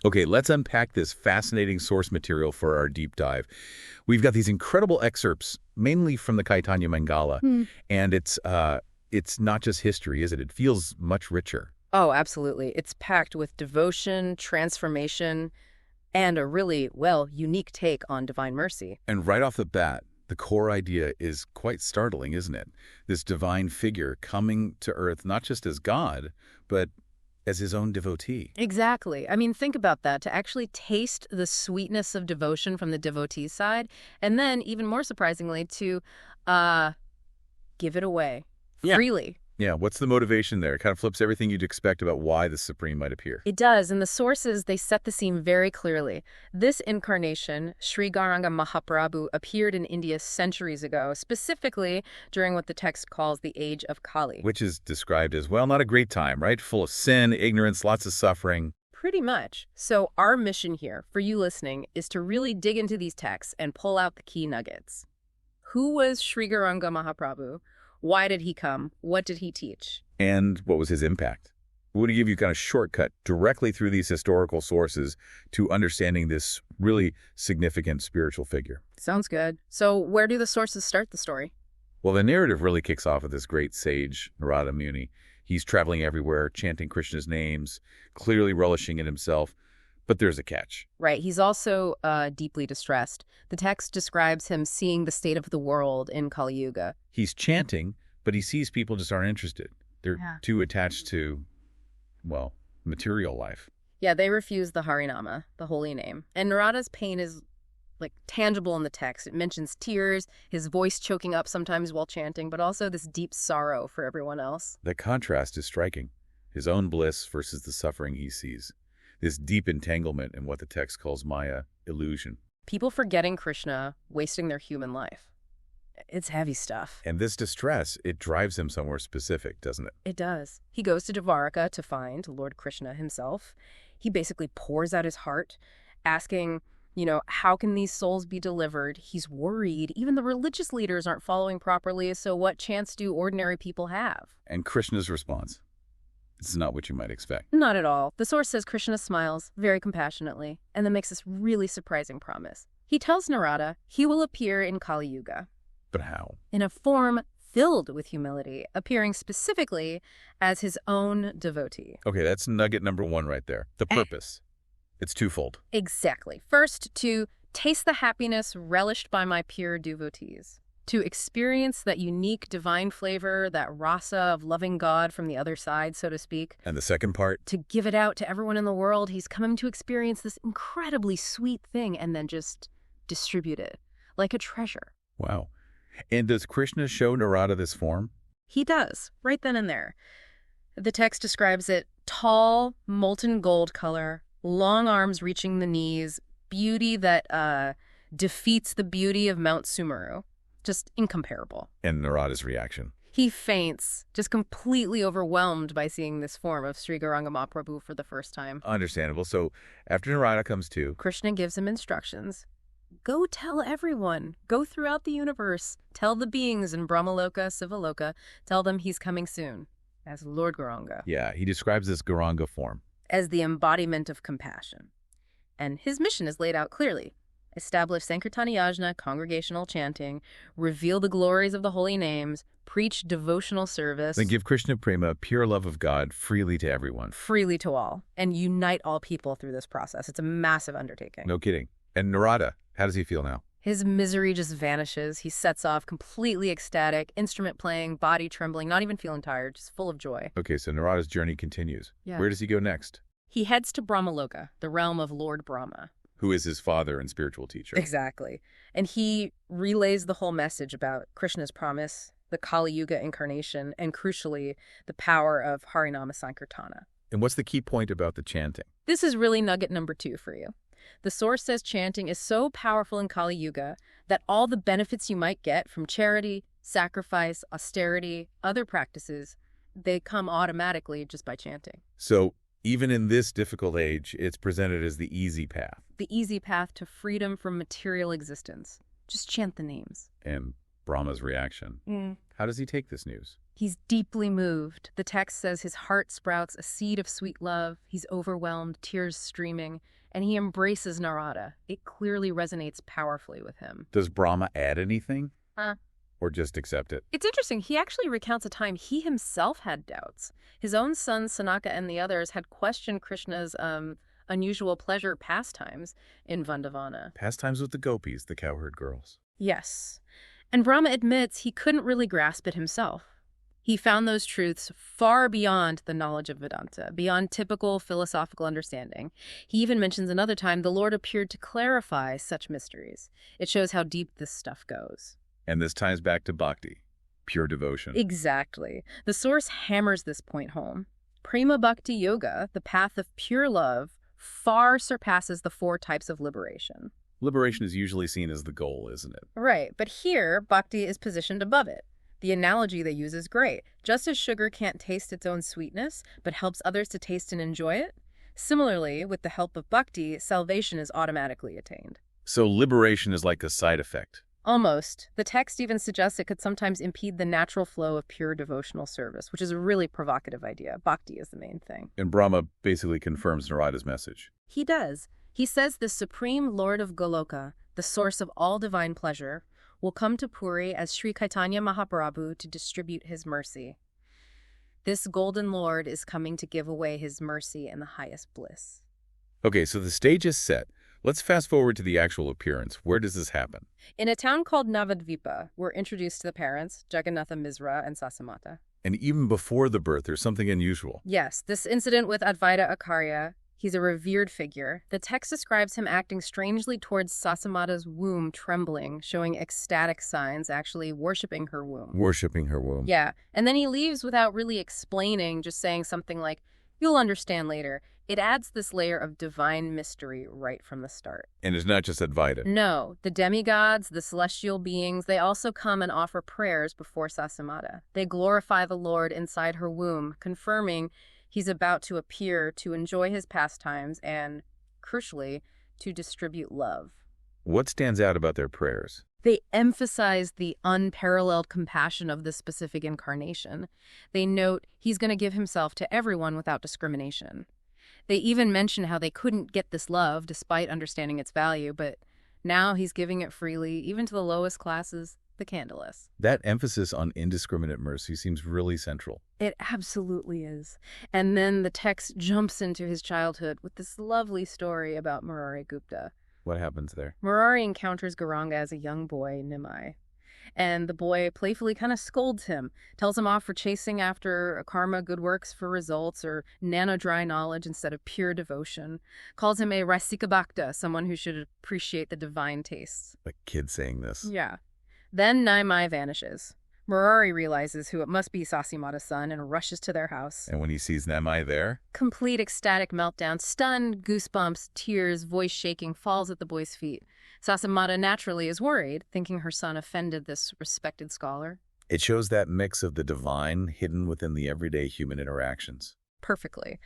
Okay, let's unpack this fascinating source material for our deep dive. We've got these incredible excerpts, mainly from the Caitanya Mangala, and it's not just history, is it? It feels much richer. Oh, absolutely. It's packed with devotion, transformation, and a really, well, unique take on divine mercy. And right off the bat, the core idea is quite startling, isn't it? This divine figure coming to earth not just as God, but as his own devotee. Exactly. I mean, think about that, to actually taste the sweetness of devotion from the devotee's side, and then, even more surprisingly, to give it away freely. Yeah, what's the motivation there? It kind of flips everything you'd expect about why the Supreme might appear. It does, and the sources, they set the scene very clearly. This incarnation, Sri Caitanya Mahaprabhu, appeared in India centuries ago, specifically during what the text calls the age of Kali. Which is described as, well, not a great time, right? Full of sin, ignorance, lots of suffering. Pretty much. So our mission here, for you listening, is to really dig into these texts and pull out the key nuggets. Who was Sri Caitanya Mahaprabhu? Why did he come? What did he teach? And what was his impact? We want to give you kind of shortcut directly through these historical sources to understanding this really significant spiritual figure. Sounds good. So where do the sources start the story? Well, the narrative really kicks off with this great sage, Narada Muni. He's traveling everywhere, chanting Krishna's names, clearly relishing in himself. But there's a catch. Right. He's also deeply distressed. The text describes him seeing the state of the world in Kali-yuga. He's chanting, but he sees people just aren't interested. They're too attached to, well, material life. Yeah, they refuse the Harinama, the holy name. And Narada's pain is, like, tangible in the text. It mentions tears, his voice choking up sometimes while chanting, but also this deep sorrow for everyone else. The contrast is striking. His own bliss versus the suffering he sees. This deep entanglement in what the text calls Maya, illusion. People forgetting Krishna, wasting their human life. It's heavy stuff. And this distress, it drives him somewhere specific, doesn't it? It does. He goes to Dvaraka to find Lord Krishna himself. He basically pours out his heart, asking, how can these souls be delivered? He's worried. Even the religious leaders aren't following properly, so what chance do ordinary people have? And Krishna's response? This is not what you might expect. Not at all. The source says Krishna smiles very compassionately and then makes this really surprising promise. He tells Narada he will appear in Kali-yuga. But how? In a form filled with humility, appearing specifically as his own devotee. Okay, that's nugget number one right there. The purpose. It's twofold. Exactly. First, to taste the happiness relished by my pure devotees. To experience that unique divine flavor, that rasa of loving God from the other side, so to speak. And the second part? To give it out to everyone in the world. He's coming to experience this incredibly sweet thing and then just distribute it like a treasure. Wow. And does Krishna show Narada this form? He does, right then and there. The text describes it tall, molten gold color, long arms reaching the knees, beauty that defeats the beauty of Mount Sumeru. Just incomparable. And Narada's reaction? He faints, just completely overwhelmed by seeing this form of Sri Caitanya Mahaprabhu for the first time. Understandable. So after Narada comes to, Krishna gives him instructions. Go tell everyone. Go throughout the universe. Tell the beings in Brahmaloka, Sivaloka. Tell them he's coming soon as Lord Gauranga. Yeah, he describes this Gauranga form as the embodiment of compassion. And his mission is laid out clearly. Establish sankirtana yajna, congregational chanting, reveal the glories of the holy names, preach devotional service. Then give Krishna-prema, pure love of God, freely to everyone. Freely to all, and unite all people through this process. It's a massive undertaking. No kidding. And Narada, how does he feel now? His misery just vanishes. He sets off completely ecstatic, instrument playing, body trembling, not even feeling tired, just full of joy. Okay, so Narada's journey continues. Yeah. Where does he go next? He heads to Brahmaloka, the realm of Lord Brahma. Who is his father and spiritual teacher. Exactly. And he relays the whole message about Krishna's promise, the Kali-yuga incarnation, and crucially, the power of Harinama Sankirtana. And what's the key point about the chanting? This is really nugget number 2 for you. The source says chanting is so powerful in Kali-yuga that all the benefits you might get from charity, sacrifice, austerity, other practices, they come automatically just by chanting. So even in this difficult age, it's presented as the easy path. The easy path to freedom from material existence. Just chant the names. And Brahma's reaction. How does he take this news? He's deeply moved. The text says his heart sprouts a seed of sweet love. He's overwhelmed, tears streaming, and he embraces Narada. It clearly resonates powerfully with him. Does Brahma add anything? Huh? Or just accept it? It's interesting. He actually recounts a time he himself had doubts. His own son, Sanaka, and the others had questioned Krishna's unusual pleasure pastimes in Vandavana. Pastimes with the gopis, the cowherd girls. Yes. And Brahma admits he couldn't really grasp it himself. He found those truths far beyond the knowledge of Vedanta, beyond typical philosophical understanding. He even mentions another time the Lord appeared to clarify such mysteries. It shows how deep this stuff goes. And this ties back to bhakti, pure devotion. Exactly. The source hammers this point home. Prema Bhakti Yoga, the path of pure love, far surpasses the 4 types of liberation. Liberation is usually seen as the goal, isn't it? Right, but here, bhakti is positioned above it. The analogy they use is great. Just as sugar can't taste its own sweetness, but helps others to taste and enjoy it, similarly, with the help of bhakti, salvation is automatically attained. So liberation is like a side effect. Almost. The text even suggests it could sometimes impede the natural flow of pure devotional service, which is a really provocative idea. Bhakti is the main thing. And Brahma basically confirms Narada's message. He does. He says the supreme Lord of Goloka, the source of all divine pleasure, will come to Puri as Sri Caitanya Mahaprabhu to distribute his mercy. This golden Lord is coming to give away his mercy and the highest bliss. Okay, so the stage is set. Let's fast forward to the actual appearance. Where does this happen? In a town called Navadvipa, we're introduced to the parents, Jagannatha Misra and Sasamata. And even before the birth, there's something unusual. Yes, this incident with Advaita Acarya, he's a revered figure. The text describes him acting strangely towards Sasamata's womb trembling, showing ecstatic signs, actually worshipping her womb. Worshipping her womb. Yeah, and then he leaves without really explaining, just saying something like, "You'll understand later." It adds this layer of divine mystery right from the start. And it's not just Advaita. No, the demigods, the celestial beings, they also come and offer prayers before Sasamata. They glorify the Lord inside her womb, confirming he's about to appear to enjoy his pastimes and, crucially, to distribute love. What stands out about their prayers? They emphasize the unparalleled compassion of this specific incarnation. They note he's going to give himself to everyone without discrimination. They even mention how they couldn't get this love despite understanding its value, but now he's giving it freely, even to the lowest classes, the candleless. That emphasis on indiscriminate mercy seems really central. It absolutely is. And then the text jumps into his childhood with this lovely story about Murari Gupta. What happens there? Murari encounters Gauranga as a young boy, Nimai. And the boy playfully kind of scolds him, tells him off for chasing after karma, good works for results, or nano-dry knowledge instead of pure devotion. Calls him a Rasika Bhakta, someone who should appreciate the divine tastes. A kid saying this. Yeah. Then Nimai vanishes. Murari realizes who it must be, Sasimata's son, and rushes to their house. And when he sees Namai there? Complete ecstatic meltdown, stunned, goosebumps, tears, voice shaking, falls at the boy's feet. Sasamata naturally is worried, thinking her son offended this respected scholar. It shows that mix of the divine hidden within the everyday human interactions. Perfectly.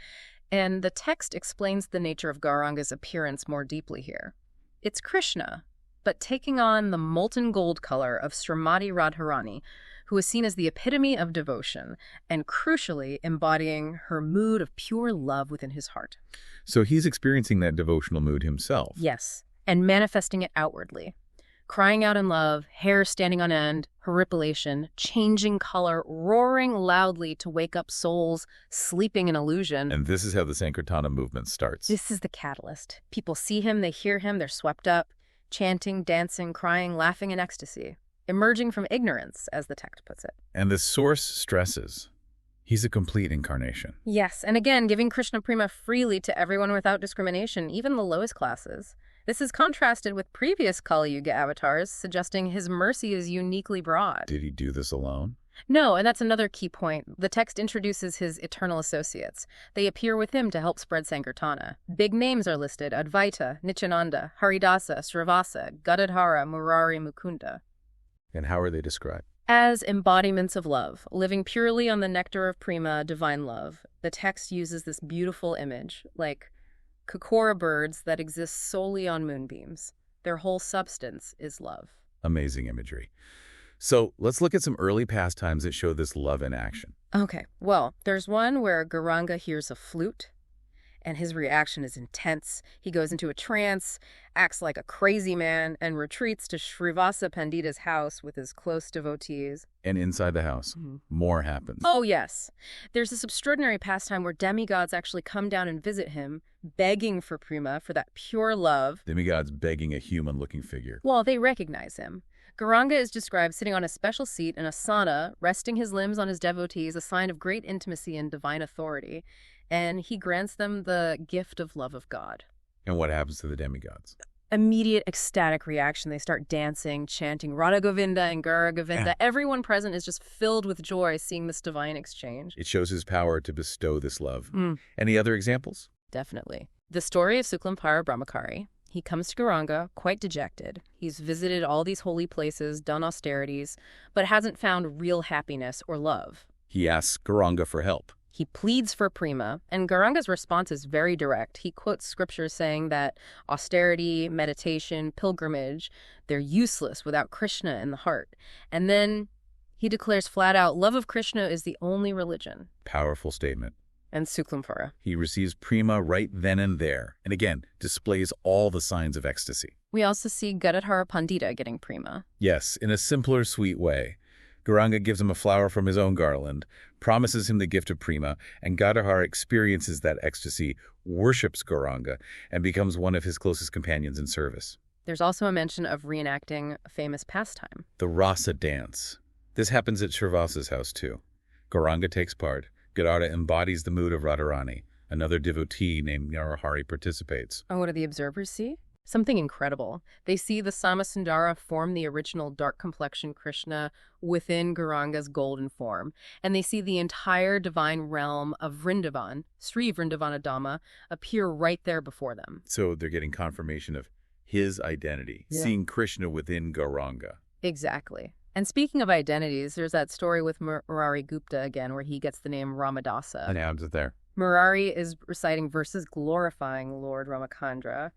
And the text explains the nature of Gauranga's appearance more deeply here. It's Krishna, but taking on the molten gold color of Srimati Radharani, who is seen as the epitome of devotion, and crucially embodying her mood of pure love within his heart. So he's experiencing that devotional mood himself. Yes, and manifesting it outwardly. Crying out in love, hair standing on end, horripilation, changing color, roaring loudly to wake up souls sleeping in illusion. And this is how the Sankirtana movement starts. This is the catalyst. People see him, they hear him, they're swept up, chanting, dancing, crying, laughing in ecstasy. Emerging from ignorance, as the text puts it. And the source stresses, he's a complete incarnation. Yes, and again, giving Krishna-prema freely to everyone without discrimination, even the lowest classes. This is contrasted with previous Kali-yuga avatars, suggesting his mercy is uniquely broad. Did he do this alone? No, and that's another key point. The text introduces his eternal associates. They appear with him to help spread Sankirtana. Big names are listed: Advaita, Nityananda, Haridasa, Srivasa, Gadadhara, Murari, Mukunda. And how are they described? As embodiments of love, living purely on the nectar of prema, divine love. The text uses this beautiful image, like kokora birds that exist solely on moonbeams. Their whole substance is love. Amazing imagery. So let's look at some early pastimes that show this love in action. Okay, well, there's one where Gauranga hears a flute, and his reaction is intense. He goes into a trance, acts like a crazy man, and retreats to Srivasa Pandita's house with his close devotees. And inside the house, more happens. Oh, yes. There's this extraordinary pastime where demigods actually come down and visit him, begging for prema, for that pure love. Demigods begging a human-looking figure. Well, they recognize him. Gauranga is described sitting on a special seat in a sauna, resting his limbs on his devotees, a sign of great intimacy and divine authority. And he grants them the gift of love of God. And what happens to the demigods? Immediate ecstatic reaction. They start dancing, chanting Radha Govinda and Gaura Govinda. Yeah. Everyone present is just filled with joy seeing this divine exchange. It shows his power to bestow this love. Any other examples? Definitely. The story of Suklampara Brahmachari. He comes to Gauranga quite dejected. He's visited all these holy places, done austerities, but hasn't found real happiness or love. He asks Gauranga for help. He pleads for prema, and Gauranga's response is very direct. He quotes scriptures saying that austerity, meditation, pilgrimage, they're useless without Krishna in the heart. And then he declares flat out, love of Krishna is the only religion. Powerful statement. And Suklampara. He receives prema right then and there, and again, displays all the signs of ecstasy. We also see Gadadhara Pandita getting prema. Yes, in a simpler, sweet way. Gauranga gives him a flower from his own garland, promises him the gift of prema, and Gadadhara experiences that ecstasy, worships Gauranga, and becomes one of his closest companions in service. There's also a mention of reenacting a famous pastime. The rasa dance. This happens at Srivasa's house, too. Gauranga takes part. Gadadhara embodies the mood of Radharani. Another devotee named Narahari participates. And what do the observers see? Something incredible. They see the Samasundara form the original dark-complexion Krishna within Gauranga's golden form. And they see the entire divine realm of Vrindavan, Sri Vrindavanadama, appear right there before them. So they're getting confirmation of his identity, seeing Krishna within Gauranga. Exactly. And speaking of identities, there's that story with Murari Gupta again, where he gets the name Ramadasa. And how's it there? Murari is reciting verses glorifying Lord Ramachandra.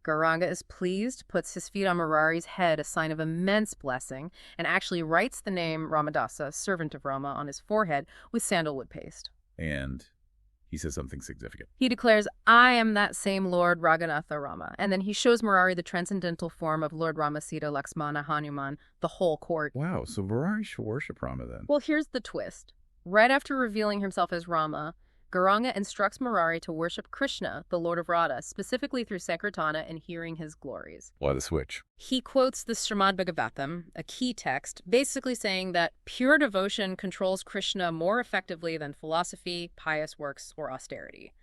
Gauranga is pleased, puts his feet on Murari's head, a sign of immense blessing, and actually writes the name Ramadasa, servant of Rama, on his forehead with sandalwood paste. And he says something significant. He declares, I am that same Lord Raghunatha Rama. And then he shows Murari the transcendental form of Lord Rama, Sita, Lakshmana, Hanuman, the whole court. Wow, so Murari should worship Rama then. Well, here's the twist. Right after revealing himself as Rama, Gauranga instructs Murari to worship Krishna, the Lord of Radha, specifically through sankirtana and hearing his glories. Why the switch? He quotes the Srimad Bhagavatam, a key text, basically saying that pure devotion controls Krishna more effectively than philosophy, pious works, or austerity.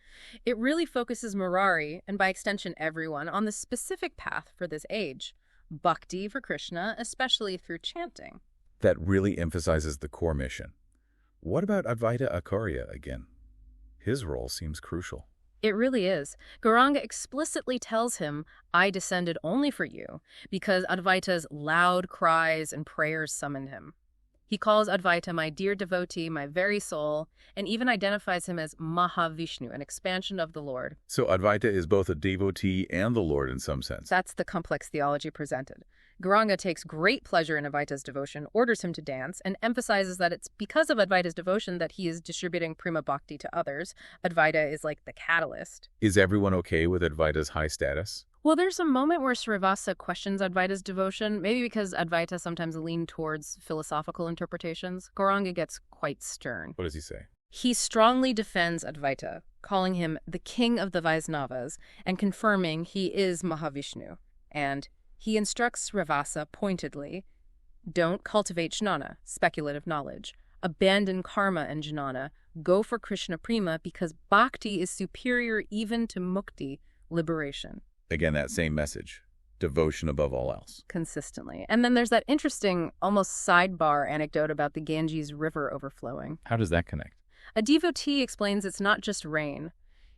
It really focuses Murari, and by extension everyone, on the specific path for this age, bhakti for Krishna, especially through chanting. That really emphasizes the core mission. What about Advaita Acarya again? His role seems crucial. It really is. Gauranga explicitly tells him, I descended only for you, because Advaita's loud cries and prayers summoned him. He calls Advaita my dear devotee, my very soul, and even identifies him as Mahavishnu, an expansion of the Lord. So Advaita is both a devotee and the Lord in some sense. That's the complex theology presented. Gauranga takes great pleasure in Advaita's devotion, orders him to dance, and emphasizes that it's because of Advaita's devotion that he is distributing prema bhakti to others. Advaita is like the catalyst. Is everyone okay with Advaita's high status? Well, there's a moment where Srivasa questions Advaita's devotion, maybe because Advaita sometimes leaned towards philosophical interpretations. Gauranga gets quite stern. What does he say? He strongly defends Advaita, calling him the king of the Vaisnavas and confirming he is Mahavishnu. And he instructs Srivasa pointedly, don't cultivate jnana, speculative knowledge. Abandon karma and jnana. Go for Krishna-prema because bhakti is superior even to mukti, liberation. Again, that same message. Devotion above all else. Consistently. And then there's that interesting, almost sidebar anecdote about the Ganges River overflowing. How does that connect? A devotee explains it's not just rain.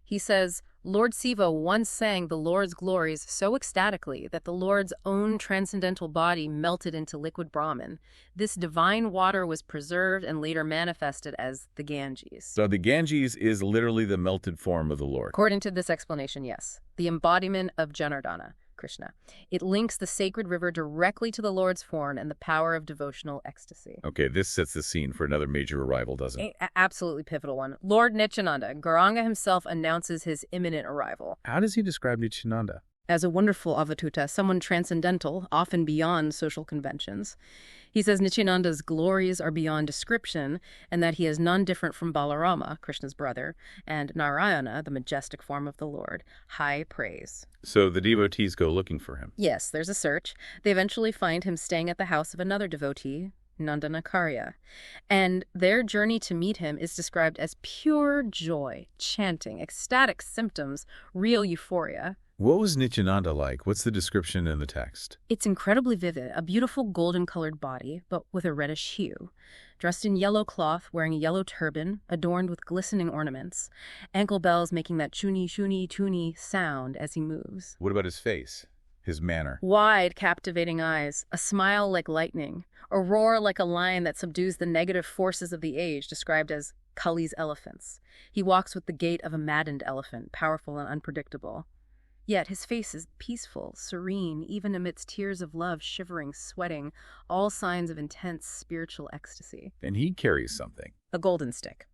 He says, Lord Siva once sang the Lord's glories so ecstatically that the Lord's own transcendental body melted into liquid Brahman. This divine water was preserved and later manifested as the Ganges. So the Ganges is literally the melted form of the Lord. According to this explanation, yes. The embodiment of Janardana. Krishna. It links the sacred river directly to the Lord's form and the power of devotional ecstasy. Okay, this sets the scene for another major arrival, doesn't it? Absolutely pivotal one. Lord Nityananda, Gauranga himself announces his imminent arrival. How does he describe Nityananda? As a wonderful avatuta, someone transcendental, often beyond social conventions. He says Nityananda's glories are beyond description and that he is none different from Balarama, Krishna's brother, and Narayana, the majestic form of the Lord. High praise. So the devotees go looking for him. Yes, there's a search. They eventually find him staying at the house of another devotee, Advaita Acarya. And their journey to meet him is described as pure joy, chanting, ecstatic symptoms, real euphoria. What was Nityananda like? What's the description in the text? It's incredibly vivid, a beautiful golden-colored body, but with a reddish hue. Dressed in yellow cloth, wearing a yellow turban, adorned with glistening ornaments. Ankle bells making that chuni, chuni, chuni sound as he moves. What about his face? His manner? Wide, captivating eyes, a smile like lightning, a roar like a lion that subdues the negative forces of the age, described as Kali's elephants. He walks with the gait of a maddened elephant, powerful and unpredictable. Yet his face is peaceful, serene, even amidst tears of love, shivering, sweating, all signs of intense spiritual ecstasy. And he carries something. A golden stick.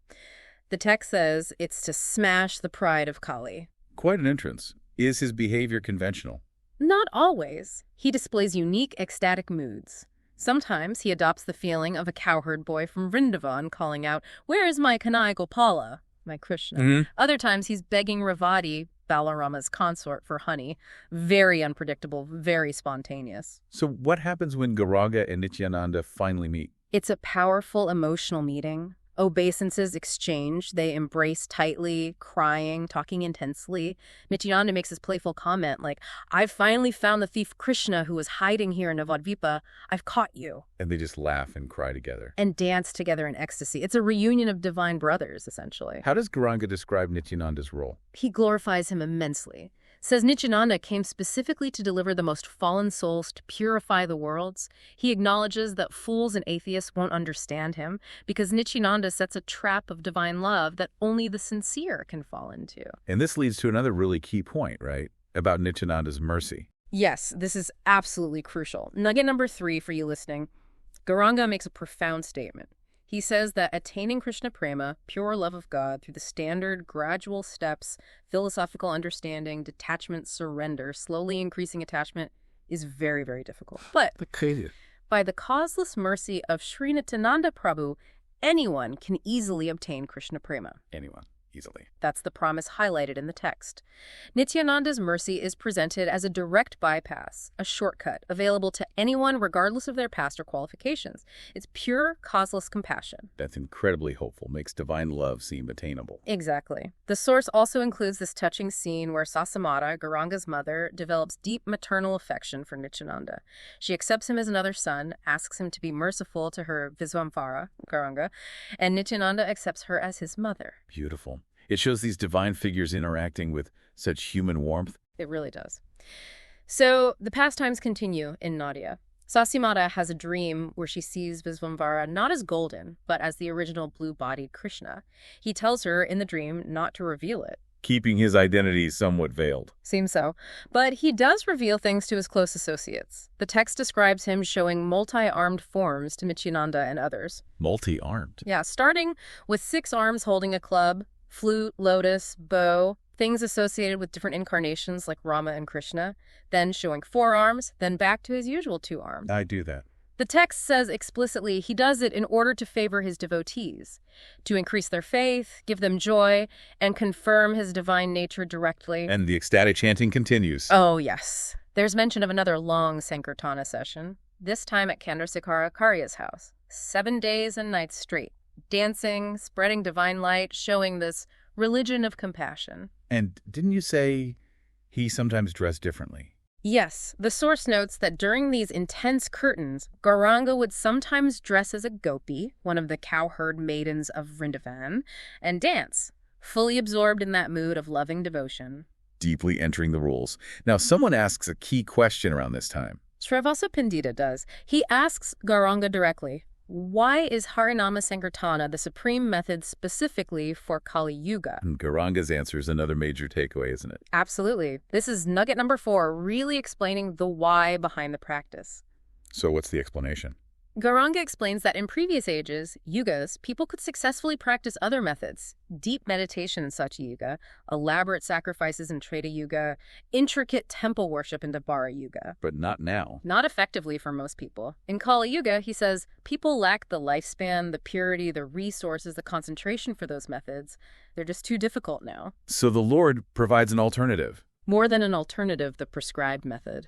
The text says it's to smash the pride of Kali. Quite an entrance. Is his behavior conventional? Not always. He displays unique, ecstatic moods. Sometimes he adopts the feeling of a cowherd boy from Vrindavan calling out, "Where is my Kanai Gopala, my Krishna?" Other times he's begging Ravati, Balarama's consort, for honey. Very unpredictable, very spontaneous. So what happens when Gauranga and Nityananda finally meet? It's a powerful emotional meeting. Obeisances exchange. They embrace tightly, crying, talking intensely. Nityananda makes his playful comment like, "I've finally found the thief Krishna who was hiding here in Navadvipa. I've caught you." And they just laugh and cry together. And dance together in ecstasy. It's a reunion of divine brothers, essentially. How does Gauranga describe Nityananda's role? He glorifies him immensely. Says Nityananda came specifically to deliver the most fallen souls, to purify the worlds. He acknowledges that fools and atheists won't understand him because Nityananda sets a trap of divine love that only the sincere can fall into. And this leads to another really key point, right? About Nityananda's mercy. Yes, this is absolutely crucial. Nugget number 3 for you listening. Gauranga makes a profound statement. He says that attaining Krishna-prema, pure love of God, through the standard, gradual steps, philosophical understanding, detachment, surrender, slowly increasing attachment, is very, very difficult. But by the causeless mercy of Sri Nityananda Prabhu, anyone can easily obtain Krishna-prema. Anyone. Easily. That's the promise highlighted in the text. Nityananda's mercy is presented as a direct bypass, a shortcut, available to anyone regardless of their past or qualifications. It's pure, causeless compassion. That's incredibly hopeful. Makes divine love seem attainable. Exactly. The source also includes this touching scene where Sasamata, Gauranga's mother, develops deep maternal affection for Nityananda. She accepts him as another son, asks him to be merciful to her Visvamvara, Gauranga, and Nityananda accepts her as his mother. Beautiful. It shows these divine figures interacting with such human warmth. It really does. So the pastimes continue in Nadia. Sasimata has a dream where she sees Visvamvara not as golden, but as the original blue-bodied Krishna. He tells her in the dream not to reveal it. Keeping his identity somewhat veiled. Seems so. But he does reveal things to his close associates. The text describes him showing multi-armed forms to Nityananda and others. Multi-armed? Yeah, starting with 6 arms holding a club, flute, lotus, bow, things associated with different incarnations like Rama and Krishna, then showing 4 arms, then back to his usual 2 arms. I do that. The text says explicitly he does it in order to favor his devotees, to increase their faith, give them joy, and confirm his divine nature directly. And the ecstatic chanting continues. Oh, yes. There's mention of another long sankirtana session, this time at Chandrasekhara Acharya's house. 7 days and nights straight. Dancing, spreading divine light, showing this religion of compassion. And didn't you say he sometimes dressed differently? Yes, the source notes that during these intense curtains, Gauranga would sometimes dress as a gopi, one of the cowherd maidens of Vrindavan, and dance, fully absorbed in that mood of loving devotion. Deeply entering the rules. Now, someone asks a key question around this time. Srivasa Pandita does. He asks Gauranga directly, Why is Harinama Sankirtana the supreme method specifically for Kali-yuga? And Gauranga's answer is another major takeaway, isn't it? Absolutely. This is nugget number 4, really explaining the why behind the practice. So what's the explanation? Gauranga explains that in previous ages, yugas, people could successfully practice other methods, deep meditation in such yuga, elaborate sacrifices in Treta yuga, intricate temple worship in Dvara yuga. But not now. Not effectively for most people. In Kali Yuga, he says, people lack the lifespan, the purity, the resources, the concentration for those methods. They're just too difficult now. So the Lord provides an alternative. More than an alternative, the prescribed method.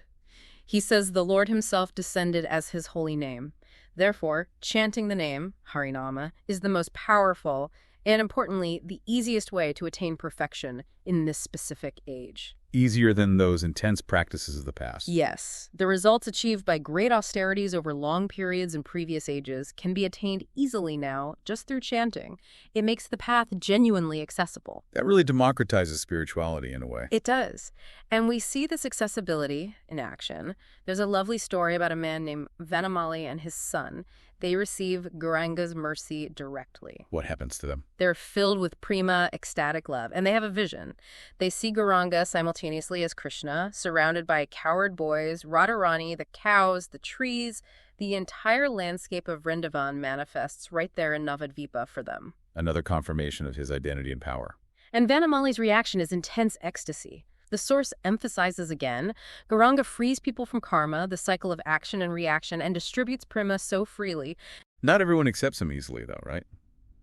He says the Lord himself descended as his holy name. Therefore, chanting the name, Harinama, is the most powerful and, importantly, the easiest way to attain perfection in this specific age. Easier than those intense practices of the past. Yes. The results achieved by great austerities over long periods in previous ages can be attained easily now just through chanting. It makes the path genuinely accessible. That really democratizes spirituality in a way. It does. And we see this accessibility in action. There's a lovely story about a man named Vanamali and his son. They receive Gauranga's mercy directly. What happens to them? They're filled with prema, ecstatic love, and they have a vision. They see Gauranga simultaneously as Krishna, surrounded by cowherd boys, Radharani, the cows, the trees. The entire landscape of Vrindavan manifests right there in Navadvipa for them. Another confirmation of his identity and power. And Vanamali's reaction is intense ecstasy. The source emphasizes again, Gauranga frees people from karma, the cycle of action and reaction, and distributes prema so freely. Not everyone accepts him easily, though, right?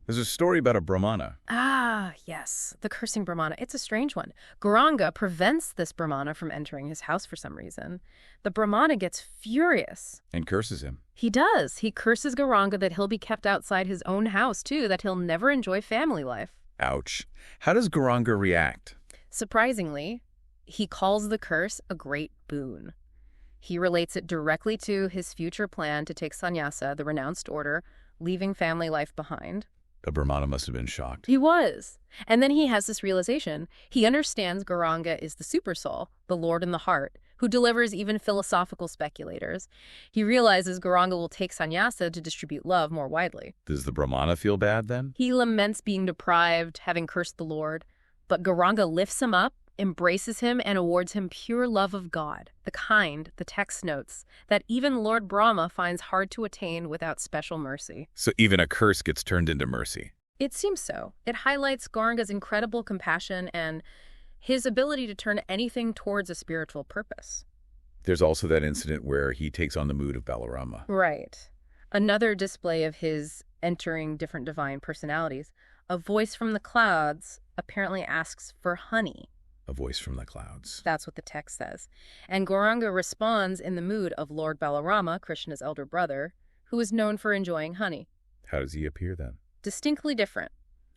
There's a story about a Brahmana. Ah, yes, the cursing Brahmana. It's a strange one. Gauranga prevents this Brahmana from entering his house for some reason. The Brahmana gets furious. And curses him. He does. He curses Gauranga that he'll be kept outside his own house, too, that he'll never enjoy family life. Ouch. How does Gauranga react? Surprisingly, he calls the curse a great boon. He relates it directly to his future plan to take sannyasa, the renounced order, leaving family life behind. The Brahmana must have been shocked. He was. And then he has this realization. He understands Gauranga is the supersoul, the Lord in the heart, who delivers even philosophical speculators. He realizes Gauranga will take sannyasa to distribute love more widely. Does the Brahmana feel bad then? He laments being deprived, having cursed the Lord. But Gauranga lifts him up, embraces him, and awards him pure love of God, the kind, the text notes, that even Lord Brahma finds hard to attain without special mercy. So even a curse gets turned into mercy. It seems so. It highlights Gauranga's incredible compassion and his ability to turn anything towards a spiritual purpose. There's also that incident where he takes on the mood of Balarama. Right. Another display of his entering different divine personalities. A voice from the clouds apparently asks for honey. A voice from the clouds. That's what the text says. And Gauranga responds in the mood of Lord Balarama, Krishna's elder brother, who is known for enjoying honey. How does he appear then? Distinctly different.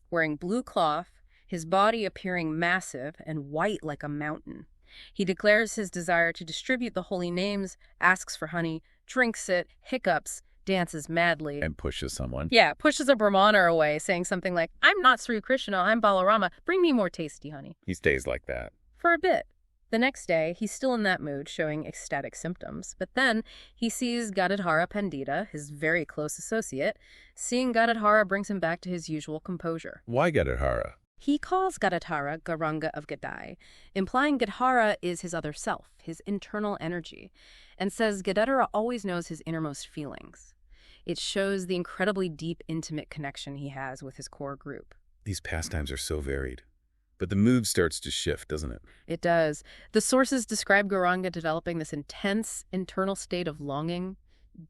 Wearing blue cloth, his body appearing massive and white like a mountain. He declares his desire to distribute the holy names, asks for honey, drinks it, hiccups, dances madly. And pushes someone. Yeah, pushes a Brahmana away, saying something like, I'm not Sri Krishna, I'm Balarama, bring me more tasty honey. He stays like that. For a bit. The next day, he's still in that mood, showing ecstatic symptoms. But then he sees Gadadhara Pandita, his very close associate. Seeing Gadadhara brings him back to his usual composure. Why Gadadhara? He calls Gadadhara Gauranga of Gadai, implying Gadadhara is his other self, his internal energy, and says Gadadhara always knows his innermost feelings. It shows the incredibly deep, intimate connection he has with his core group. These pastimes are so varied. But the mood starts to shift, doesn't it? It does. The sources describe Gauranga developing this intense internal state of longing,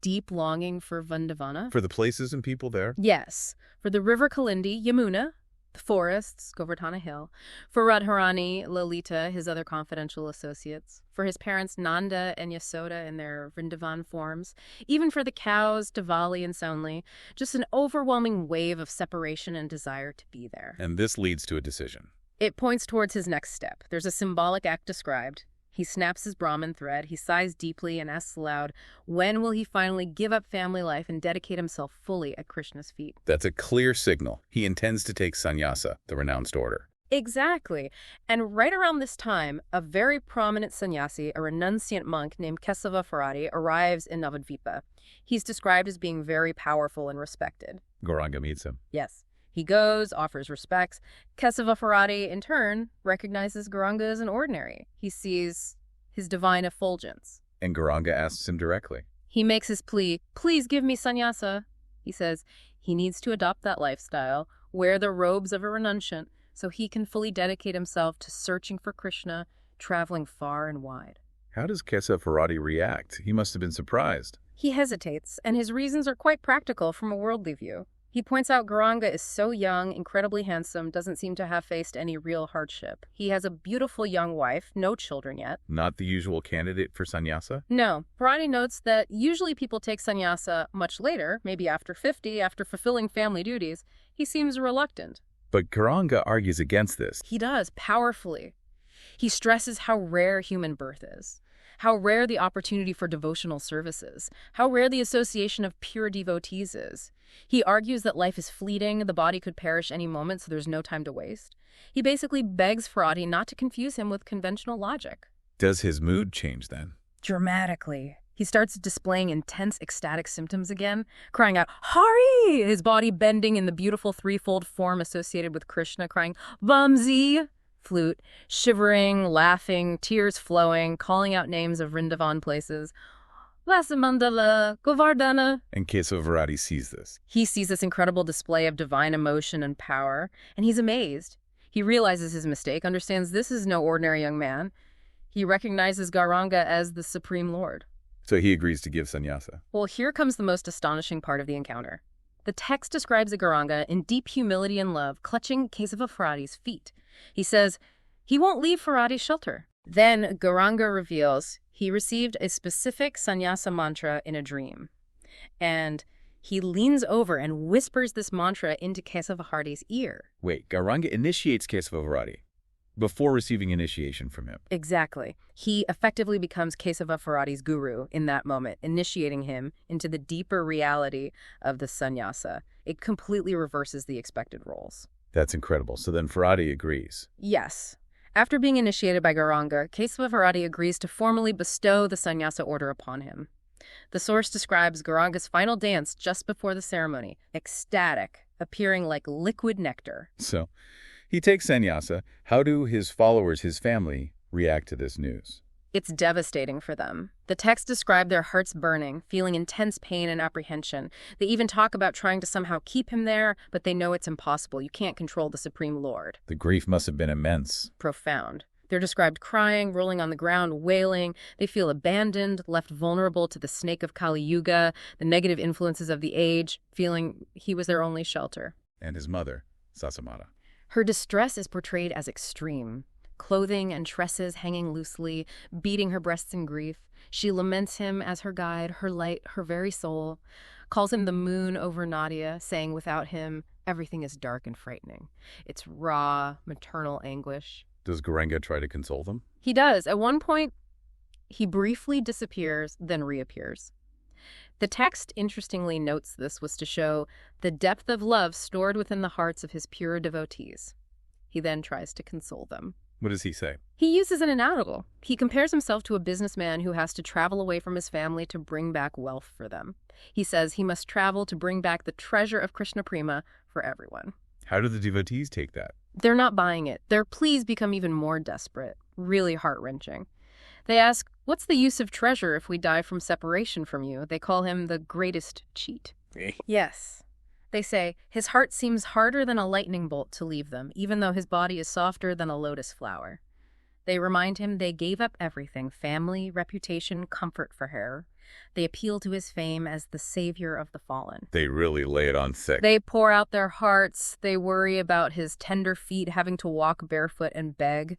deep longing for Vrindavana. For the places and people there? Yes. For the river Kalindi, Yamuna, the forests, Govardhana Hill. For Radharani, Lalita, his other confidential associates. For his parents Nanda and Yasoda in their Vrindavan forms. Even for the cows, Diwali and Sonli. Just an overwhelming wave of separation and desire to be there. And this leads to a decision. It points towards his next step. There's a symbolic act described. He snaps his Brahman thread, he sighs deeply and asks aloud, when will he finally give up family life and dedicate himself fully at Krishna's feet? That's a clear signal. He intends to take sannyasa, the renounced order. Exactly. And right around this time, a very prominent sannyasi, a renunciant monk named Kesava Faradi, arrives in Navadvipa. He's described as being very powerful and respected. Gauranga meets him. Yes. He goes, offers respects. Kesava Faradi, in turn, recognizes Gauranga as an ordinary. He sees his divine effulgence. And Gauranga asks him directly. He makes his plea, please give me sannyasa. He says he needs to adopt that lifestyle, wear the robes of a renunciant, so he can fully dedicate himself to searching for Krishna, traveling far and wide. How does Kesava Faradi react? He must have been surprised. He hesitates, and his reasons are quite practical from a worldly view. He points out Gauranga is so young, incredibly handsome, doesn't seem to have faced any real hardship. He has a beautiful young wife, no children yet. Not the usual candidate for sannyasa? No. Faradi notes that usually people take sannyasa much later, maybe after 50, after fulfilling family duties. He seems reluctant. But Gauranga argues against this. He does, powerfully. He stresses how rare human birth is, how rare the opportunity for devotional services, how rare the association of pure devotees is. He argues that life is fleeting, the body could perish any moment, so there's no time to waste. He basically begs Faradi not to confuse him with conventional logic. Does his mood change then? Dramatically. He starts displaying intense ecstatic symptoms again, crying out, Hari! His body bending in the beautiful threefold form associated with Krishna, crying, Vamsi! Flute, shivering, laughing, tears flowing, calling out names of Vrindavan places. Vasamandala, Govardhana. And Kesava Faradi sees this. He sees this incredible display of divine emotion and power, and he's amazed. He realizes his mistake, understands this is no ordinary young man. He recognizes Gauranga as the Supreme Lord. So he agrees to give sannyasa. Well, here comes the most astonishing part of the encounter. The text describes a Gauranga in deep humility and love, clutching Kesava Faradi's feet. He says he won't leave Faradi's shelter. Then Gauranga reveals he received a specific sannyasa mantra in a dream. And he leans over and whispers this mantra into Kesava Faradi's ear. Wait, Gauranga initiates Kesava Faradi before receiving initiation from him. Exactly. He effectively becomes Kesava Faradi's guru in that moment, initiating him into the deeper reality of the sannyasa. It completely reverses the expected roles. That's incredible. So then Faradi agrees. Yes. After being initiated by Gauranga, Kesava Faradi agrees to formally bestow the sannyasa order upon him. The source describes Gauranga's final dance just before the ceremony, ecstatic, appearing like liquid nectar. So he takes sannyasa. How do his followers, his family, react to this news? It's devastating for them. The text described their hearts burning, feeling intense pain and apprehension. They even talk about trying to somehow keep him there, but they know it's impossible. You can't control the Supreme Lord. The grief must have been immense. Profound. They're described crying, rolling on the ground, wailing. They feel abandoned, left vulnerable to the snake of Kali-yuga, the negative influences of the age, feeling he was their only shelter. And his mother, Sasamata. Her distress is portrayed as extreme. Clothing and tresses hanging loosely, beating her breasts in grief. She laments him as her guide, her light, her very soul, calls him the moon over Nadia, saying without him, everything is dark and frightening. It's raw, maternal anguish. Does Gauranga try to console them? He does. At one point, he briefly disappears, then reappears. The text, interestingly, notes this was to show the depth of love stored within the hearts of his pure devotees. He then tries to console them. What does he say? He uses an analogy. He compares himself to a businessman who has to travel away from his family to bring back wealth for them. He says he must travel to bring back the treasure of Krishna-prema for everyone. How do the devotees take that? They're not buying it. Their pleas become even more desperate, really heart-wrenching. They ask, what's the use of treasure if we die from separation from you? They call him the greatest cheat. Yes. They say, his heart seems harder than a lightning bolt to leave them, even though his body is softer than a lotus flower. They remind him they gave up everything, family, reputation, comfort for her. They appeal to his fame as the savior of the fallen. They really lay it on thick. They pour out their hearts. They worry about his tender feet having to walk barefoot and beg.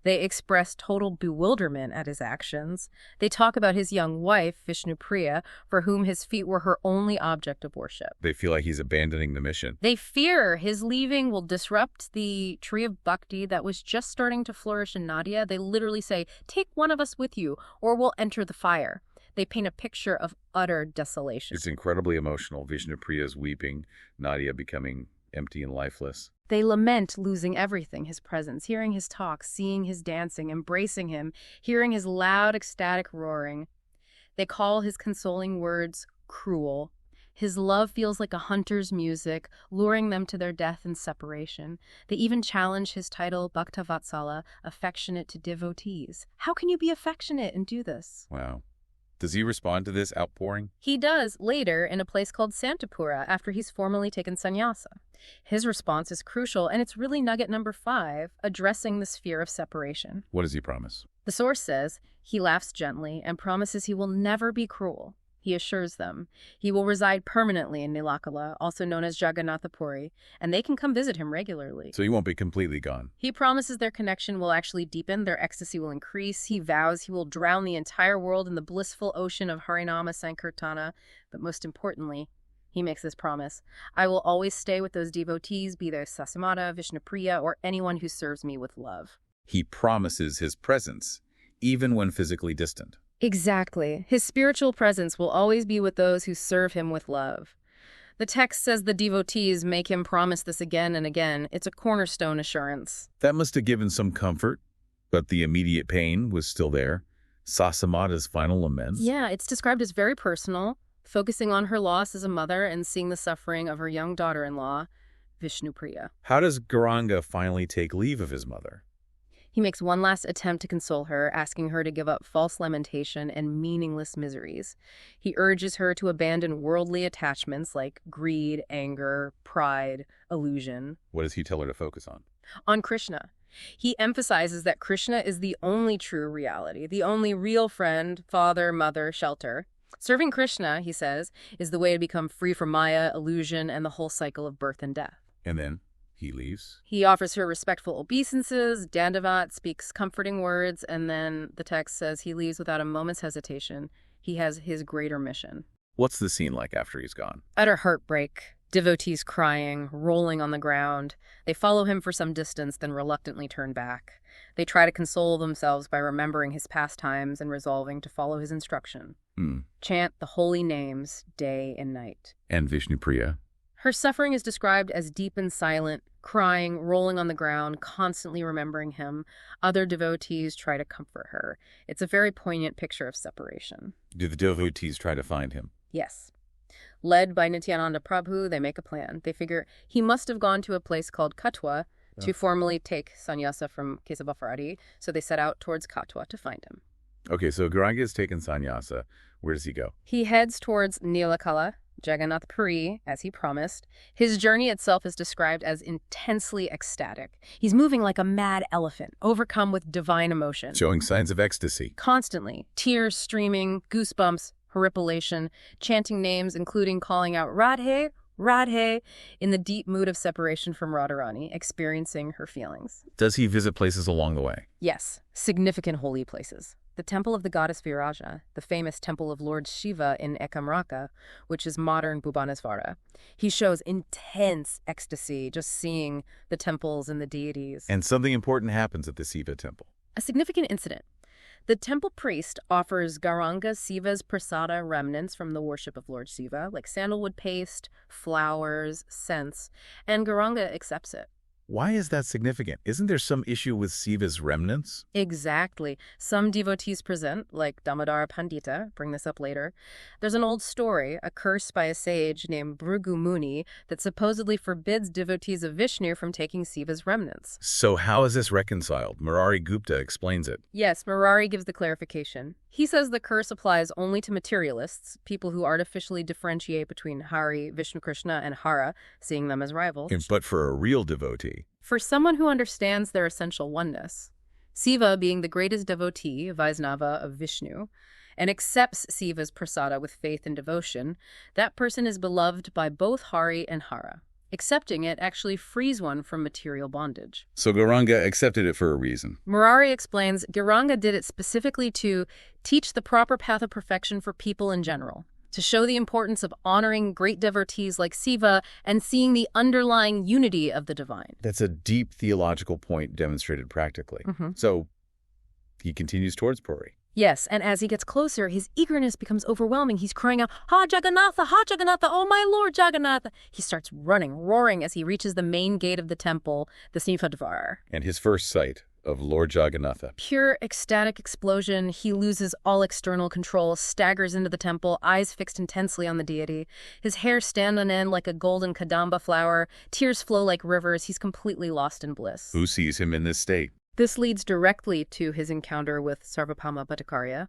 They express total bewilderment at his actions. They talk about his young wife, Vishnu-priya, for whom his feet were her only object of worship. They feel like he's abandoning the mission. They fear his leaving will disrupt the tree of bhakti that was just starting to flourish in Nadia. They literally say, take one of us with you, or we'll enter the fire. They paint a picture of utter desolation. It's incredibly emotional. Vishnu-priya is weeping, Nadia becoming empty and lifeless. They lament losing everything, his presence, hearing his talk, seeing his dancing, embracing him, hearing his loud, ecstatic roaring. They call his consoling words cruel. His love feels like a hunter's music, luring them to their death and separation. They even challenge his title, Bhaktavatsala, affectionate to devotees. How can you be affectionate and do this? Wow. Does he respond to this outpouring? He does, later, in a place called Santapura, after he's formally taken sannyasa. His response is crucial, and it's really nugget number 5, addressing the sphere of separation. What does he promise? The source says he laughs gently and promises he will never be cruel. He assures them he will reside permanently in Nilakala, also known as Jagannatha Puri, and they can come visit him regularly. So he won't be completely gone. He promises their connection will actually deepen, their ecstasy will increase. He vows he will drown the entire world in the blissful ocean of Harinama Sankirtana. But most importantly, he makes this promise: I will always stay with those devotees, be they Sasamata, Vishnupriya, or anyone who serves me with love. He promises his presence, even when physically distant. Exactly. His spiritual presence will always be with those who serve him with love. The text says the devotees make him promise this again and again. It's a cornerstone assurance. That must have given some comfort, but the immediate pain was still there. Sasamata's final laments. Yeah, it's described as very personal, focusing on her loss as a mother and seeing the suffering of her young daughter-in-law, Vishnupriya. How does Gauranga finally take leave of his mother? He makes one last attempt to console her, asking her to give up false lamentation and meaningless miseries. He urges her to abandon worldly attachments like greed, anger, pride, illusion. What does he tell her to focus on? On Krishna. He emphasizes that Krishna is the only true reality, the only real friend, father, mother, shelter. Serving Krishna, he says, is the way to become free from Maya, illusion, and the whole cycle of birth and death. And then he leaves? He offers her respectful obeisances, dandavat, speaks comforting words, and then the text says he leaves without a moment's hesitation. He has his greater mission. What's the scene like after he's gone? Utter heartbreak. Devotees crying, rolling on the ground. They follow him for some distance, then reluctantly turn back. They try to console themselves by remembering his pastimes and resolving to follow his instruction. Chant the holy names day and night. And Vishnupriya? Her suffering is described as deep and silent, crying, rolling on the ground, constantly remembering him. Other devotees try to comfort her. It's a very poignant picture of separation. Do the devotees try to find him? Yes. Led by Nityananda Prabhu, they make a plan. They figure he must have gone to a place called Katwa to formally take sannyasa from Kesavafaradi, so they set out towards Katwa to find him. Okay, so Gauranga has taken sannyasa. Where does he go? He heads towards Nilakala, Jagannatha Puri, as he promised. His journey itself is described as intensely ecstatic. He's moving like a mad elephant, overcome with divine emotion. Showing signs of ecstasy. Constantly. Tears streaming, goosebumps, horripilation, chanting names, including calling out Radhe, Radhe, in the deep mood of separation from Radharani, experiencing her feelings. Does he visit places along the way? Yes, significant holy places. The temple of the goddess Viraja, the famous temple of Lord Shiva in Ekamraka, which is modern Bhubaneswara. He shows intense ecstasy just seeing the temples and the deities. And something important happens at the Shiva temple. A significant incident. The temple priest offers Gauranga Shiva's prasada remnants from the worship of Lord Shiva, like sandalwood paste, flowers, scents, and Gauranga accepts it. Why is that significant? Isn't there some issue with Shiva's remnants? Exactly. Some devotees present, like Damodara Pandita, bring this up later. There's an old story, a curse by a sage named Bhrigu Muni, that supposedly forbids devotees of Vishnu from taking Shiva's remnants. So how is this reconciled? Murari Gupta explains it. Yes, Murari gives the clarification. He says the curse applies only to materialists, people who artificially differentiate between Hari, Vishnu Krishna, and Hara, seeing them as rivals. But for a real devotee? For someone who understands their essential oneness, Shiva being the greatest devotee, Vaisnava of Vishnu, and accepts Shiva's prasada with faith and devotion, that person is beloved by both Hari and Hara. Accepting it actually frees one from material bondage. So Gauranga accepted it for a reason. Murari explains Gauranga did it specifically to teach the proper path of perfection for people in general, to show the importance of honoring great devotees like Shiva and seeing the underlying unity of the divine. That's a deep theological point demonstrated practically. So He continues towards Puri. Yes, and as he gets closer, his eagerness becomes overwhelming. He's crying out, "Ha Jagannatha, ha Jagannatha, oh my Lord Jagannatha!" He starts running, roaring as he reaches the main gate of the temple, the Simhadvar. And his first sight of Lord Jagannatha. Pure ecstatic explosion. He loses all external control, staggers into the temple, eyes fixed intensely on the deity. His hair stand on end like a golden kadamba flower. Tears flow like rivers. He's completely lost in bliss. Who sees him in this state? This leads directly to his encounter with Sarvabhauma Bhattacharya.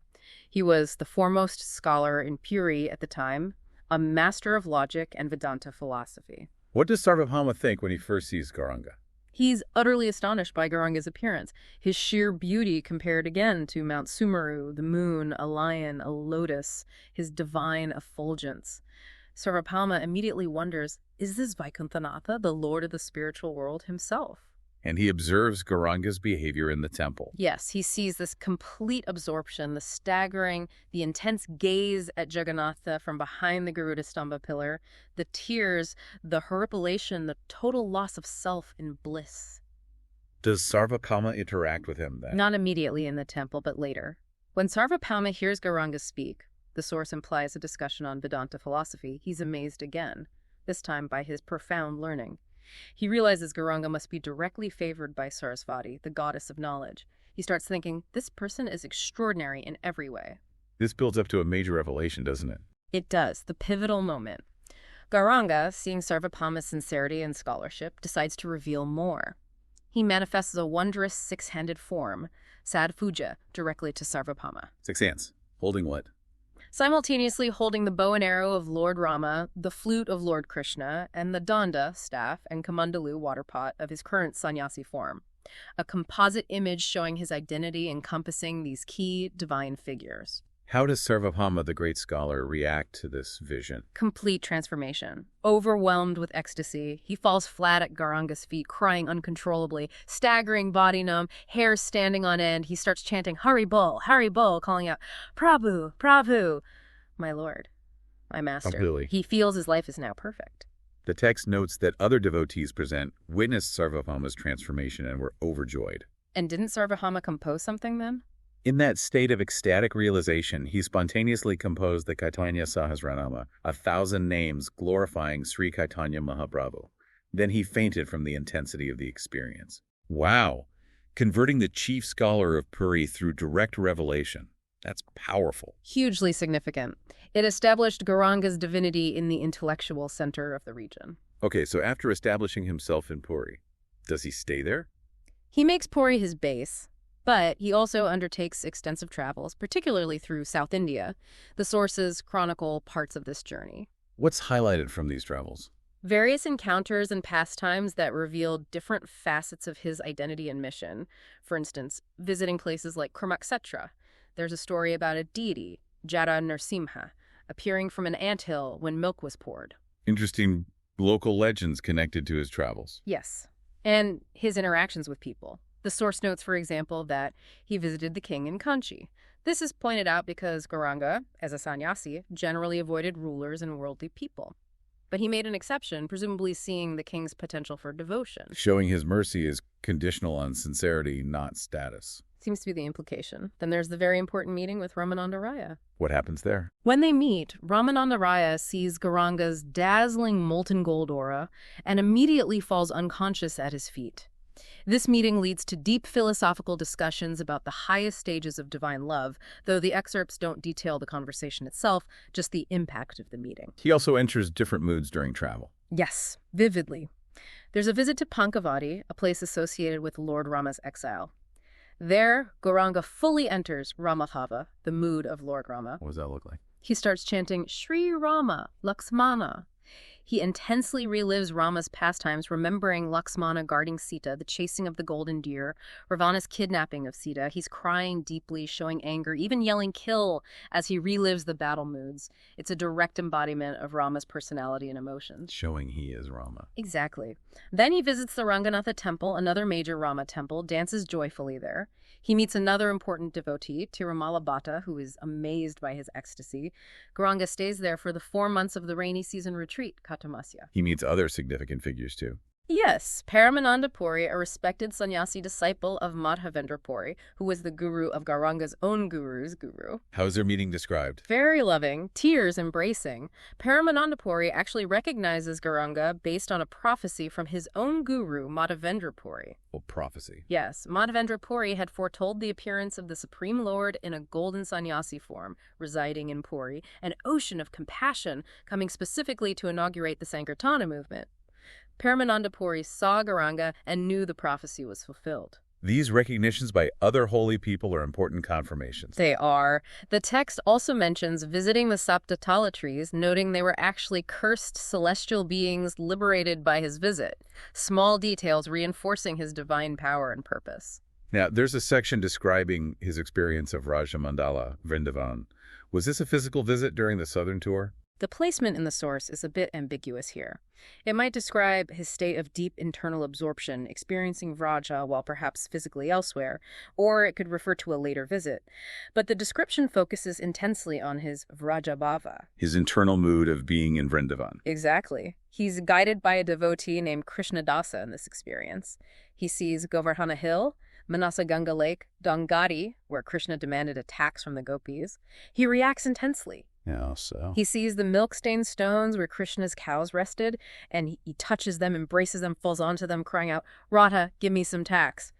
He was the foremost scholar in Puri at the time, a master of logic and Vedanta philosophy. What does Sarvabhauma think when he first sees Gauranga? He's utterly astonished by Gauranga's appearance, his sheer beauty compared again to Mount Sumeru, the moon, a lion, a lotus, his divine effulgence. Sarvabhauma immediately wonders, is this Vaikunthanatha, the lord of the spiritual world himself? And he observes Gauranga's behavior in the temple. Yes, he sees this complete absorption, the staggering, the intense gaze at Jagannatha from behind the Garuda Stamba pillar, the tears, the horripilation, the total loss of self in bliss. Does Sarvabhauma interact with him then? Not immediately in the temple, but later. When Sarvabhauma hears Gauranga speak, the source implies a discussion on Vedanta philosophy, he's amazed again, this time by his profound learning. He realizes Gauranga must be directly favored by Sarasvati, the goddess of knowledge. He starts thinking, this person is extraordinary in every way. This builds up to a major revelation, doesn't it? It does, the pivotal moment. Gauranga, seeing Sarvabhauma's sincerity and scholarship, decides to reveal more. He manifests a wondrous six-handed form, Sadfuja, directly to Sarvabhauma. 6 hands. Holding what? Simultaneously holding the bow and arrow of Lord Rama, the flute of Lord Krishna, and the danda, staff, and kamandalu, water pot, of his current sannyasi form. A composite image showing his identity encompassing these key divine figures. How does Sarvabhauma, the great scholar, react to this vision? Complete transformation. Overwhelmed with ecstasy, he falls flat at Gauranga's feet, crying uncontrollably, staggering body numb, hair standing on end. He starts chanting, "Hari Bol, Hari Bol," calling out, "Prabhu, Prabhu, my lord, my master." Completely. He feels his life is now perfect. The text notes that other devotees present witnessed Sarvabhauma's transformation and were overjoyed. And didn't Sarvabhauma compose something then? In that state of ecstatic realization, he spontaneously composed the Caitanya Sahasranama, 1,000 names glorifying Sri Caitanya Mahaprabhu. Then he fainted from the intensity of the experience. Wow! Converting the chief scholar of Puri through direct revelation. That's powerful. Hugely significant. It established Gauranga's divinity in the intellectual center of the region. Okay, so after establishing himself in Puri, does he stay there? He makes Puri his base, but he also undertakes extensive travels, particularly through South India. The sources chronicle parts of this journey. What's highlighted from these travels? Various encounters and pastimes that reveal different facets of his identity and mission. For instance, visiting places like Kurmaksetra. There's a story about a deity, Jada Nrsimha, appearing from an anthill when milk was poured. Interesting local legends connected to his travels. Yes, and his interactions with people. The source notes, for example, that he visited the king in Kanchi. This is pointed out because Gauranga, as a sannyasi, generally avoided rulers and worldly people. But he made an exception, presumably seeing the king's potential for devotion. Showing his mercy is conditional on sincerity, not status. Seems to be the implication. Then there's the very important meeting with Ramananda Raya. What happens there? When they meet, Ramananda Raya sees Gauranga's dazzling molten gold aura and immediately falls unconscious at his feet. This meeting leads to deep philosophical discussions about the highest stages of divine love, though the excerpts don't detail the conversation itself, just the impact of the meeting. He also enters different moods during travel. Yes, vividly. There's a visit to Pankavati, a place associated with Lord Rama's exile. There, Gauranga fully enters Ramadhava, the mood of Lord Rama. What does that look like? He starts chanting, "Sri Rama, Lakshmana." He intensely relives Rama's pastimes, remembering Lakshmana guarding Sita, the chasing of the golden deer, Ravana's kidnapping of Sita. He's crying deeply, showing anger, even yelling "kill" as he relives the battle moods. It's a direct embodiment of Rama's personality and emotions. Showing he is Rama. Exactly. Then he visits the Ranganatha temple, another major Rama temple, dances joyfully there. He meets another important devotee, Tirumala Bhatta, who is amazed by his ecstasy. Gauranga stays there for the 4 months of the rainy season retreat, Katamasya. He meets other significant figures too. Yes, Paramananda Puri, a respected sannyasi disciple of Madhavendra Puri, who was the guru of Gauranga's own guru's guru. How's their meeting described? Very loving, tears embracing. Paramananda Puri actually recognizes Gauranga based on a prophecy from his own guru, Madhavendra Puri. Well, prophecy. Yes, Madhavendra Puri had foretold the appearance of the Supreme Lord in a golden sannyasi form, residing in Puri, an ocean of compassion coming specifically to inaugurate the Sankirtana movement. Paramananda Puri saw Gauranga and knew the prophecy was fulfilled. These recognitions by other holy people are important confirmations. They are. The text also mentions visiting the Saptatala trees, noting they were actually cursed celestial beings liberated by his visit. Small details reinforcing his divine power and purpose. Now, there's a section describing his experience of Rajamandala, Vrindavan. Was this a physical visit during the southern tour? The placement in the source is a bit ambiguous here. It might describe his state of deep internal absorption, experiencing Vraja while perhaps physically elsewhere, or it could refer to a later visit. But the description focuses intensely on his Vrajabhava. His internal mood of being in Vrindavan. Exactly. He's guided by a devotee named Krishnadasa in this experience. He sees Govardhana Hill, Manasa Ganga Lake, Dongadi, where Krishna demanded a tax from the gopis. He reacts intensely. Yeah, so? He sees the milk-stained stones where Krishna's cows rested, and he touches them, embraces them, falls onto them, crying out, "Radha, give me some tax."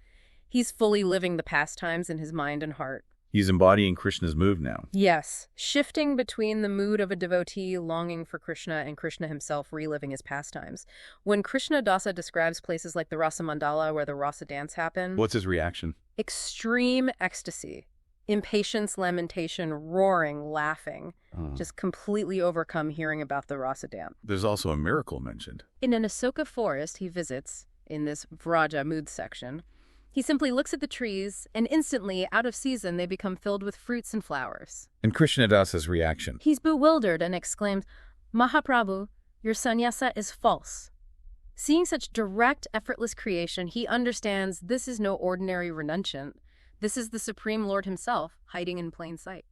He's fully living the pastimes in his mind and heart. He's embodying Krishna's mood now. Yes, shifting between the mood of a devotee longing for Krishna and Krishna himself reliving his pastimes. When Krishna Dasa describes places like the Rasa Mandala where the Rasa dance happened... What's his reaction? Extreme ecstasy. Impatience, lamentation, roaring, laughing. Just completely overcome hearing about the Rasa dance. There's also a miracle mentioned. In an Asoka forest he visits, in this Vraja mood section, he simply looks at the trees, and instantly, out of season, they become filled with fruits and flowers. And Krishnadasa's reaction? He's bewildered and exclaims, "Mahaprabhu, your sannyasa is false." Seeing such direct, effortless creation, he understands this is no ordinary renunciant. This is the Supreme Lord himself, hiding in plain sight.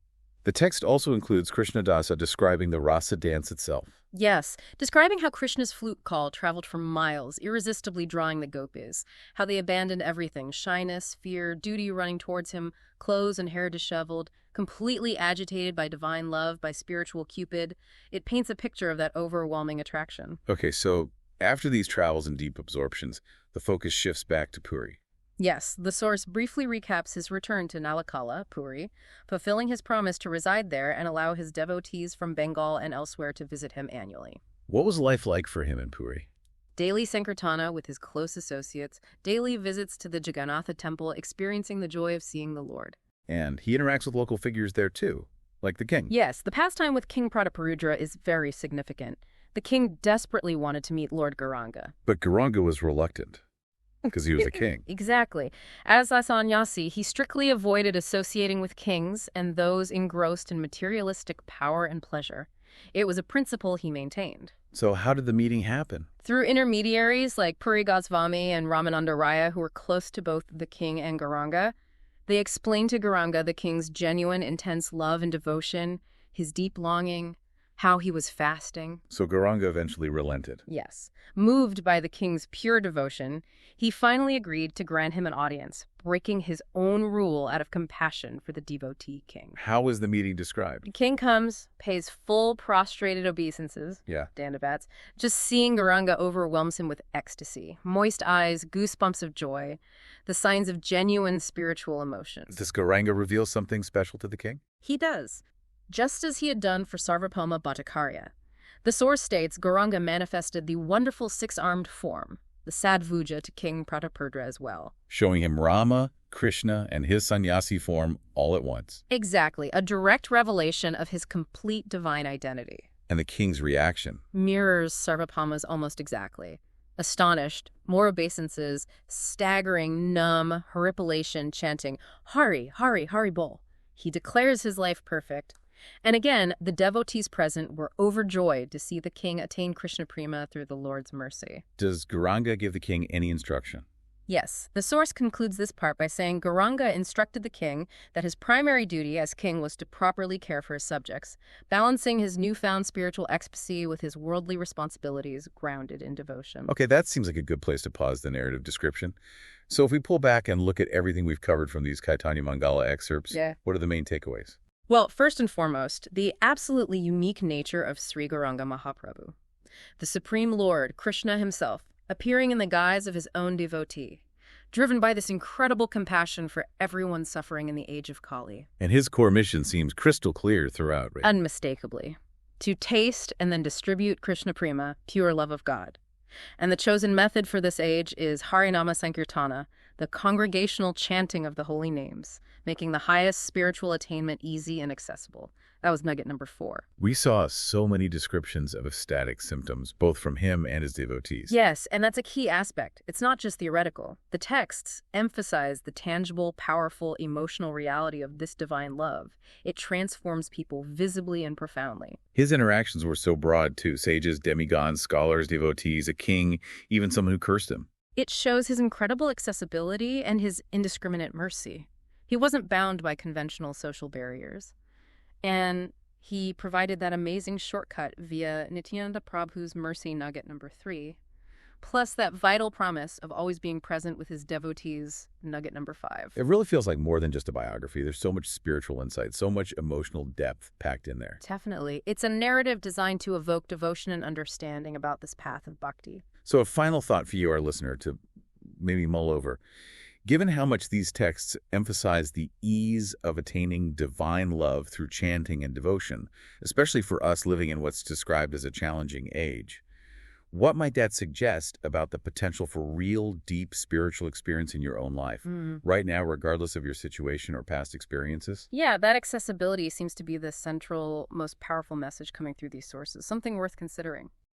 The text also includes Krishnadasa describing the Rasa dance itself. Yes, describing how Krishna's flute call traveled for miles, irresistibly drawing the gopis, how they abandoned everything, shyness, fear, duty running towards him, clothes and hair disheveled, completely agitated by divine love, by spiritual Cupid. It paints a picture of that overwhelming attraction. Okay, so after these travels and deep absorptions, the focus shifts back to Puri. Yes, the source briefly recaps his return to Nalakala, Puri, fulfilling his promise to reside there and allow his devotees from Bengal and elsewhere to visit him annually. What was life like for him in Puri? Daily sankirtana with his close associates, daily visits to the Jagannatha temple, experiencing the joy of seeing the Lord. And he interacts with local figures there too, like the king. Yes, the pastime with King Prataparudra is very significant. The king desperately wanted to meet Lord Gauranga. But Gauranga was reluctant, because he was a king. Exactly. As a sannyasi, he strictly avoided associating with kings and those engrossed in materialistic power and pleasure. It was a principle he maintained. So how did the meeting happen? Through intermediaries like Puri Goswami and Ramananda Raya, who were close to both the king and Gauranga, they explained to Gauranga the king's genuine, intense love and devotion, his deep longing, how he was fasting. So Gauranga eventually relented. Yes. Moved by the king's pure devotion, he finally agreed to grant him an audience, breaking his own rule out of compassion for the devotee king. How was the meeting described? The king comes, pays full prostrated obeisances, dandavats. Just seeing Gauranga overwhelms him with ecstasy, moist eyes, goosebumps of joy, the signs of genuine spiritual emotion. Does Gauranga reveal something special to the king? He does, just as he had done for Sarvabhauma Bhattacharya. The source states Gauranga manifested the wonderful six-armed form, the Sadvuja, to King Prataparudra as well. Showing him Rama, Krishna, and his sannyasi form all at once. Exactly, a direct revelation of his complete divine identity. And the king's reaction mirrors Sarvabhauma's almost exactly. Astonished, more obeisances, staggering, numb, horripilation, chanting, "Hari, Hari, Hari Bol." He declares his life perfect. And again, the devotees present were overjoyed to see the king attain Krishna-prema through the Lord's mercy. Does Gauranga give the king any instruction? Yes, the source concludes this part by saying Gauranga instructed the king that his primary duty as king was to properly care for his subjects, balancing his newfound spiritual ecstasy with his worldly responsibilities grounded in devotion. Okay, that seems like a good place to pause the narrative description. So if we pull back and look at everything we've covered from these Caitanya Mangala excerpts, what are the main takeaways? Well, first and foremost, the absolutely unique nature of Sri Gauranga Mahaprabhu. The Supreme Lord, Krishna himself, appearing in the guise of his own devotee, driven by this incredible compassion for everyone suffering in the age of Kali. And his core mission seems crystal clear throughout, right? Unmistakably. To taste and then distribute Krishna-prema, pure love of God. And the chosen method for this age is Harinama Sankirtana, the congregational chanting of the holy names, making the highest spiritual attainment easy and accessible. That was nugget number 4. We saw so many descriptions of ecstatic symptoms, both from him and his devotees. Yes, and that's a key aspect. It's not just theoretical. The texts emphasize the tangible, powerful, emotional reality of this divine love. It transforms people visibly and profoundly. His interactions were so broad, too. Sages, demigods, scholars, devotees, a king, even someone who cursed him. It shows his incredible accessibility and his indiscriminate mercy. He wasn't bound by conventional social barriers. And he provided that amazing shortcut via Nityananda Prabhu's mercy nugget number 3, plus that vital promise of always being present with his devotees nugget number 5. It really feels like more than just a biography. There's so much spiritual insight, so much emotional depth packed in there. Definitely. It's a narrative designed to evoke devotion and understanding about this path of bhakti. So a final thought for you, our listener, to maybe mull over. Given how much these texts emphasize the ease of attaining divine love through chanting and devotion, especially for us living in what's described as a challenging age, what might that suggest about the potential for real, deep spiritual experience in your own life, right now, regardless of your situation or past experiences? Yeah, that accessibility seems to be the central, most powerful message coming through these sources, something worth considering.